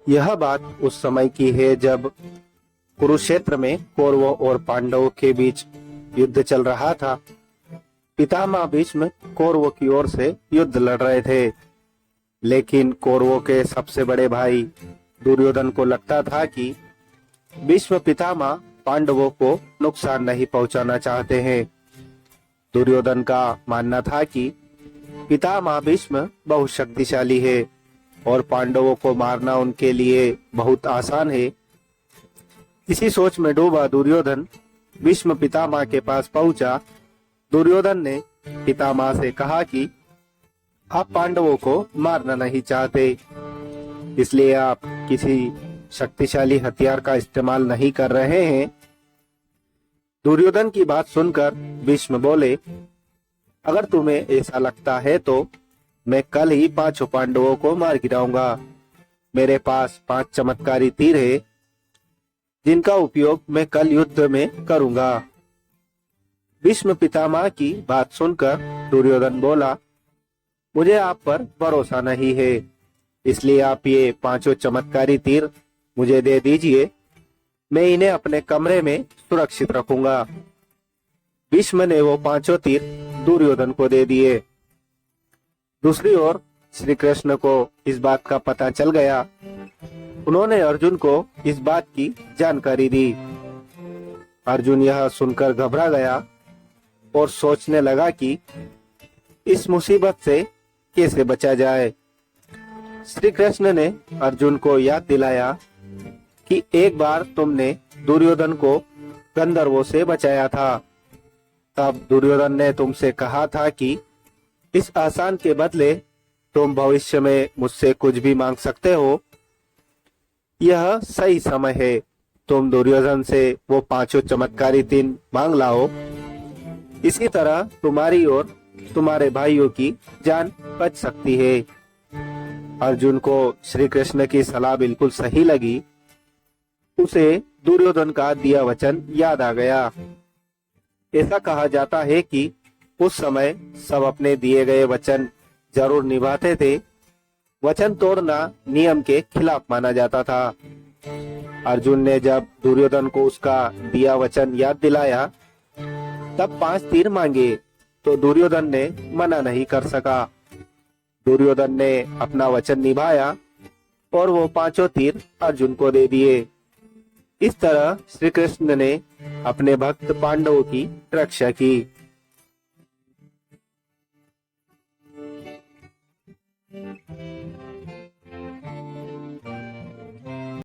यह बात उस समय की है जब कुरुक्षेत्र में कौरवों और पांडवों के बीच युद्ध चल रहा था। पितामह भीष्म कौरवों की ओर से युद्ध लड़ रहे थे, लेकिन कौरवों के सबसे बड़े भाई दुर्योधन को लगता था कि भीष्म पितामह पांडवों को नुकसान नहीं पहुंचाना चाहते हैं। दुर्योधन का मानना था कि पितामह भीष्म बहुत शक्तिशाली है और पांडवों को मारना उनके लिए बहुत आसान है। इसी सोच में डूबा दुर्योधन भीष्म पितामह के पास पहुंचा। दुर्योधन ने पितामह से कहा कि आप पांडवों को मारना नहीं चाहते, इसलिए आप किसी शक्तिशाली हथियार का इस्तेमाल नहीं कर रहे हैं। दुर्योधन की बात सुनकर भीष्म बोले, अगर तुम्हें ऐसा लगता है तो मैं कल ही 5 पांडवों को मार गिराऊंगा। मेरे पास 5 चमत्कारी तीर है, जिनका उपयोग मैं कल युद्ध में करूंगा। भीष्म पितामह की बात सुनकर दुर्योधन बोला, मुझे आप पर भरोसा नहीं है, इसलिए आप ये 5 चमत्कारी तीर मुझे दे दीजिए। मैं इन्हें अपने कमरे में सुरक्षित रखूंगा। भीष्म ने वो 5 तीर दुर्योधन को दे दिए। दूसरी ओर श्री कृष्ण को इस बात का पता चल गया। उन्होंने अर्जुन को इस बात की जानकारी दी। अर्जुन यह सुनकर घबरा गया और सोचने लगा कि इस मुसीबत से कैसे बचा जाए। श्री कृष्ण ने अर्जुन को याद दिलाया कि एक बार तुमने दुर्योधन को गंधर्वों से बचाया था। तब दुर्योधन ने तुमसे कहा था कि इस एहसान के बदले तुम भविष्य में मुझसे कुछ भी मांग सकते हो। यह सही समय है, तुम दुर्योधन से वो 5 चमत्कारी तीर मांग लाओ। इसी तरह तुम्हारी और तुम्हारे भाइयों की जान बच सकती है। अर्जुन को श्री कृष्ण की सलाह बिल्कुल सही लगी। उसे दुर्योधन का दिया वचन याद आ गया। ऐसा कहा जाता है कि उस समय सब अपने दिए गए वचन जरूर निभाते थे। वचन तोड़ना नियम के खिलाफ माना जाता था। अर्जुन ने जब दुर्योधन को उसका दिया वचन याद दिलाया, तब 5 तीर मांगे तो दुर्योधन ने मना नहीं कर सका। दुर्योधन ने अपना वचन निभाया और वो 5 तीर अर्जुन को दे दिए। इस तरह श्री कृष्ण ने अपने भक्त पांडवों की रक्षा की।